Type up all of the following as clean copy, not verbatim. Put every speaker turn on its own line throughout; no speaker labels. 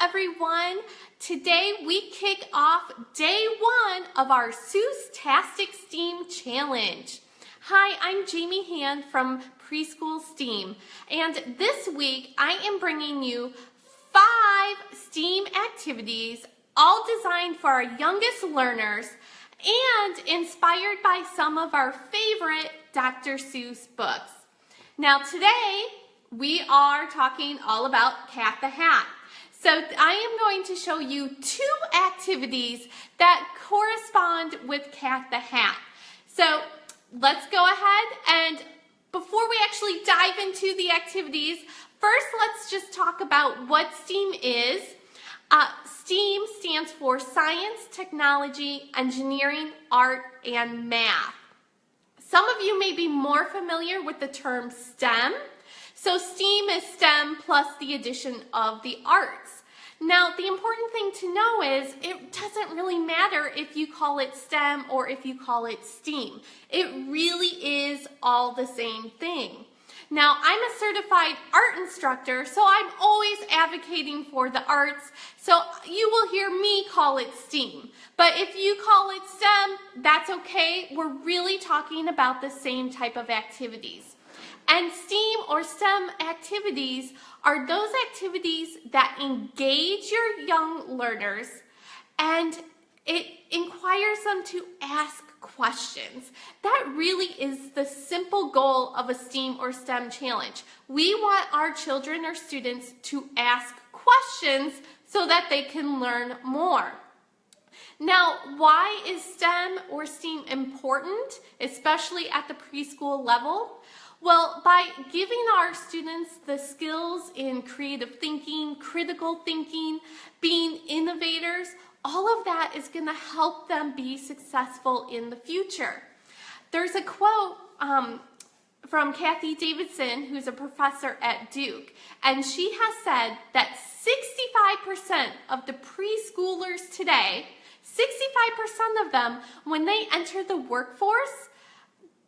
everyone. Today we kick off day 1 of our Seuss-tastic STEAM challenge. Hi, I'm Jamie Hand from Preschool STEAM, and this week I am bringing you 5 STEAM activities, all designed for our youngest learners and inspired by some of our favorite Dr. Seuss books. Now today we are talking all about Cat the Hat. So I am going to show you 2 activities that correspond with Cat the Hat. So let's go ahead, and before we actually dive into the activities, first let's just talk about what STEAM is. STEAM stands for Science, Technology, Engineering, Art, and Math. Some of you may be more familiar with the term STEM. So STEAM is STEM plus the addition of the arts. Now, the important thing to know is it doesn't really matter if you call it STEM or if you call it STEAM. It really is all the same thing. Now, I'm a certified art instructor, so I'm always advocating for the arts, so you will hear me call it STEAM. But if you call it STEM, that's okay. We're really talking about the same type of activities. And STEAM or STEM activities are those activities that engage your young learners, and it inquires them to ask questions. That really is the simple goal of a STEAM or STEM challenge. We want our children or students to ask questions so that they can learn more. Now, why is STEM or STEAM important, especially at the preschool level? Well, by giving our students the skills in creative thinking, critical thinking, being innovators, all of that is going to help them be successful in the future. There's a quote from Kathy Davidson, who's a professor at Duke, and she has said that 65% of the preschoolers today, 65% of them, when they enter the workforce,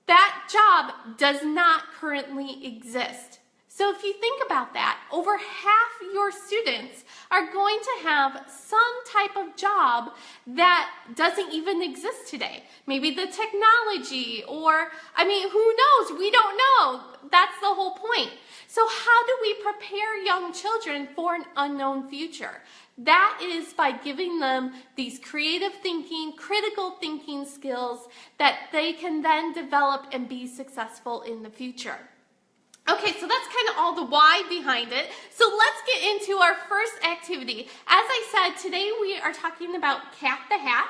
that job does not currently exist. So if you think about that, over half your students are going to have some type of job that doesn't even exist today. Maybe the technology, or, who knows? We don't know. That's the whole point. So how do we prepare young children for an unknown future? That is by giving them these creative thinking, critical thinking skills that they can then develop and be successful in the future. Okay, so that's kind of all the why behind it. So let's get into our first activity. As I said, today we are talking about Cat the Hat,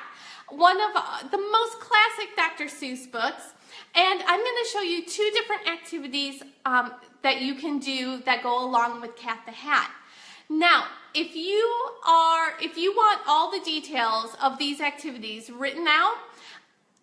one of the most classic Dr. Seuss books. And I'm going to show you 2 different activities that you can do that go along with Cat the Hat. Now, if you want all the details of these activities written out,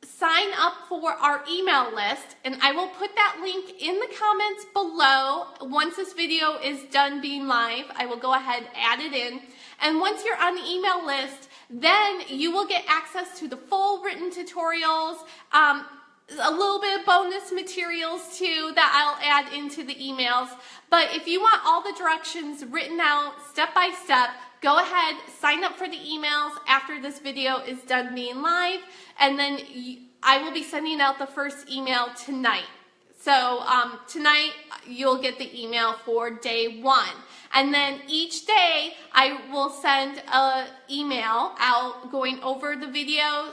sign up for our email list, and I will put that link in the comments below. Once this video is done being live, I will go ahead, add it in. And once you're on the email list, then you will get access to the full written tutorials, a little bit of bonus materials too that I'll add into the emails. But if you want all the directions written out step by step, go ahead, sign up for the emails after this video is done being live, and then I will be sending out the first email tonight. So tonight you'll get the email for day 1. And then each day I will send an email out going over the videos,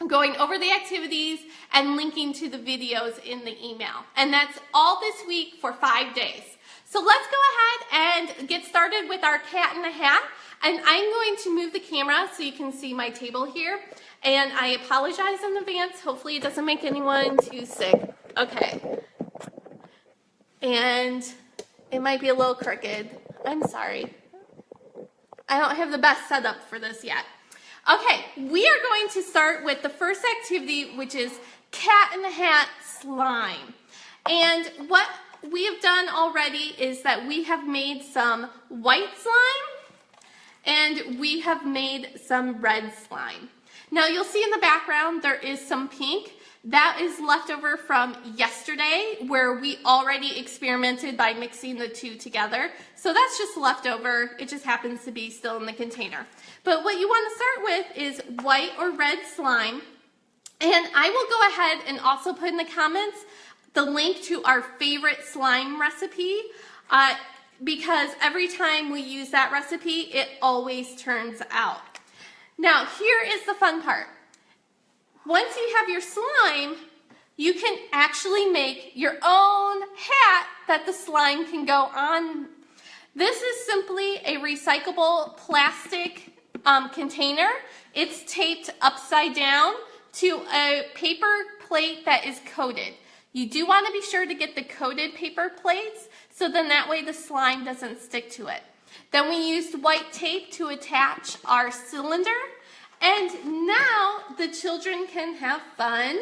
going over the activities, and linking to the videos in the email. And that's all this week for 5 days. So let's go ahead and get started with our Cat in the Hat. And I'm going to move the camera so you can see my table here. And I apologize in advance. Hopefully it doesn't make anyone too sick. Okay. And it might be a little crooked. I'm sorry. I don't have the best setup for this yet. Okay, we are going to start with the first activity, which is Cat in the Hat slime. And what we have done already is that we have made some white slime and we have made some red slime. Now you'll see in the background there is some pink. That is leftover from yesterday, where we already experimented by mixing the two together. So that's just leftover. It just happens to be still in the container. But what you want to start with is white or red slime. And I will go ahead and also put in the comments the link to our favorite slime recipe, because every time we use that recipe, it always turns out. Now, here is the fun part. Once you have your slime, you can actually make your own hat that the slime can go on. This is simply a recyclable plastic container. It's taped upside down to a paper plate that is coated. You do want to be sure to get the coated paper plates, so then that way the slime doesn't stick to it. Then we used white tape to attach our cylinder. And now the children can have fun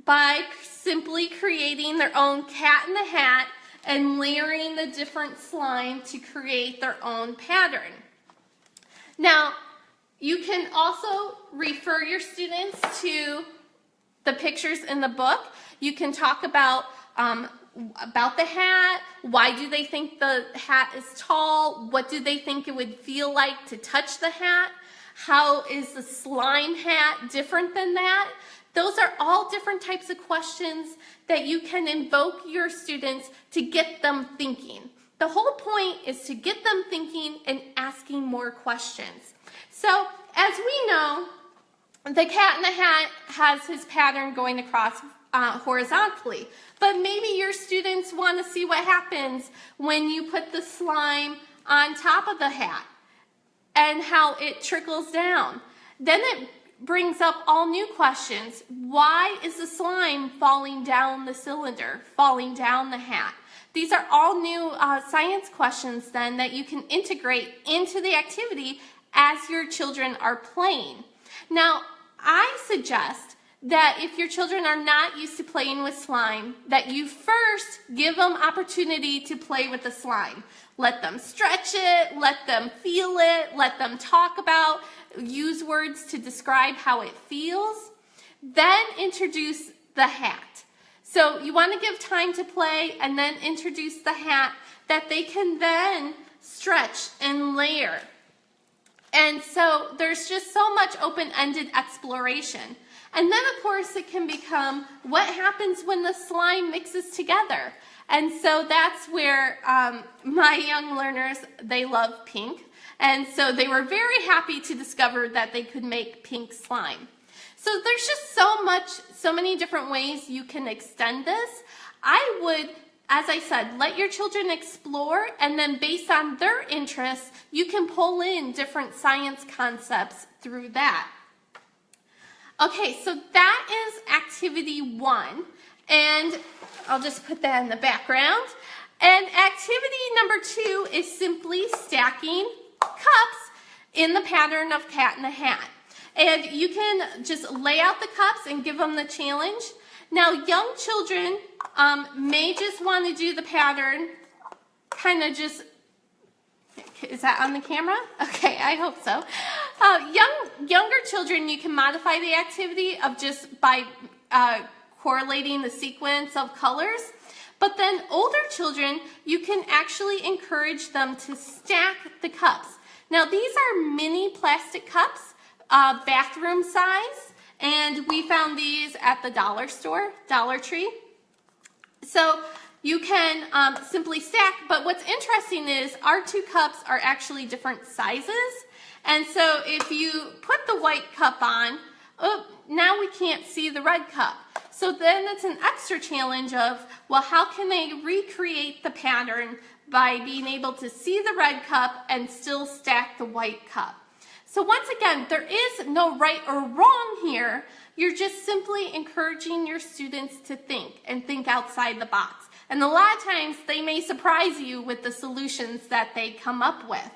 by simply creating their own cat in the hat and layering the different slime to create their own pattern. Now, you can also refer your students to the pictures in the book. You can talk about the hat. Why do they think the hat is tall? What do they think it would feel like to touch the hat? How is the slime hat different than that? Those are all different types of questions that you can invoke your students to get them thinking. The whole point is to get them thinking and asking more questions. So, as we know, the cat in the hat has his pattern going across horizontally, but maybe your students want to see what happens when you put the slime on top of the hat and how it trickles down. Then it brings up all new questions. Why is the slime falling down the cylinder, falling down the hat? These are all new science questions then that you can integrate into the activity as your children are playing. Now, I suggest that if your children are not used to playing with slime, that you first give them opportunity to play with the slime. Let them stretch it, let them feel it, let them talk about, use words to describe how it feels. Then introduce the hat. So you want to give time to play and then introduce the hat that they can then stretch and layer. And so there's just so much open-ended exploration. And then, of course, it can become what happens when the slime mixes together. And so that's where my young learners, they love pink. And so they were very happy to discover that they could make pink slime. So there's just so many different ways you can extend this. I would, as I said, let your children explore, and then based on their interests, you can pull in different science concepts through that. Okay, so that is activity 1, and I'll just put that in the background. And activity number 2 is simply stacking cups in the pattern of cat in the hat. And you can just lay out the cups and give them the challenge. Now, young children may just want to do the pattern kind of just, is that on the camera? Okay, I hope so. Younger children, you can modify the activity of just by correlating the sequence of colors. But then older children, you can actually encourage them to stack the cups. Now, these are mini plastic cups, bathroom size, and we found these at the dollar store, Dollar Tree. So you can simply stack, but what's interesting is our 2 cups are actually different sizes. And so if you put the white cup on, oh, now we can't see the red cup. So then it's an extra challenge of, well, how can they recreate the pattern by being able to see the red cup and still stack the white cup? So once again, there is no right or wrong here. You're just simply encouraging your students to think and think outside the box. And a lot of times they may surprise you with the solutions that they come up with.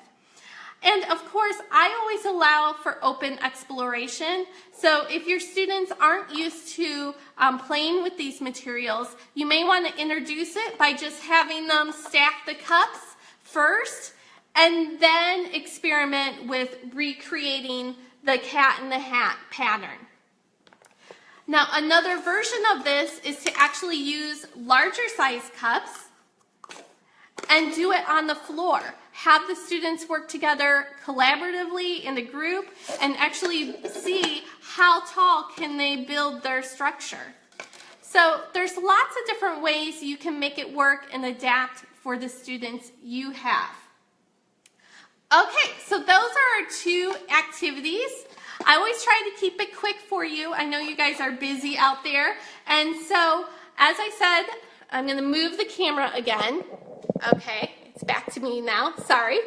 And of course, I always allow for open exploration. So if your students aren't used to playing with these materials, you may want to introduce it by just having them stack the cups first and then experiment with recreating the cat in the hat pattern. Now, another version of this is to actually use larger size cups and do it on the floor. Have the students work together collaboratively in a group and actually see how tall can they build their structure. So there's lots of different ways you can make it work and adapt for the students you have. Okay, so those are our 2 activities. I always try to keep it quick for you. I know you guys are busy out there. And so, as I said, I'm going to move the camera again. Okay, it's back to me now. Sorry.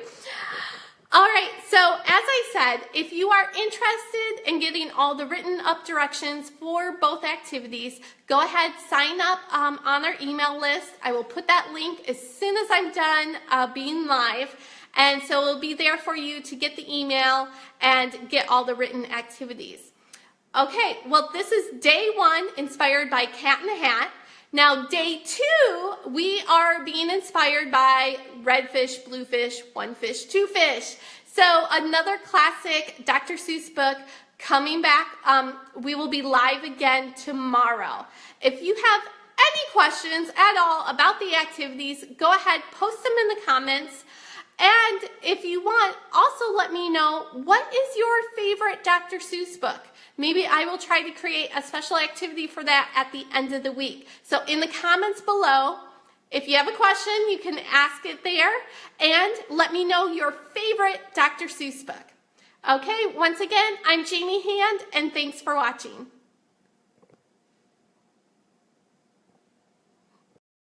All right, so as I said, if you are interested in getting all the written up directions for both activities, go ahead, sign up on our email list. I will put that link as soon as I'm done being live. And so it'll be there for you to get the email and get all the written activities. Okay, well, this is day 1, inspired by Cat in the Hat. Now, day 2, we are being inspired by red fish, blue fish, one fish, two fish. So another classic Dr. Seuss book coming back. We will be live again tomorrow. If you have any questions at all about the activities, go ahead, post them in the comments. And if you want, also let me know, what is your favorite Dr. Seuss book? Maybe I will try to create a special activity for that at the end of the week. So in the comments below, if you have a question, you can ask it there. And let me know your favorite Dr. Seuss book. Okay, once again, I'm Jamie Hand, and thanks for watching.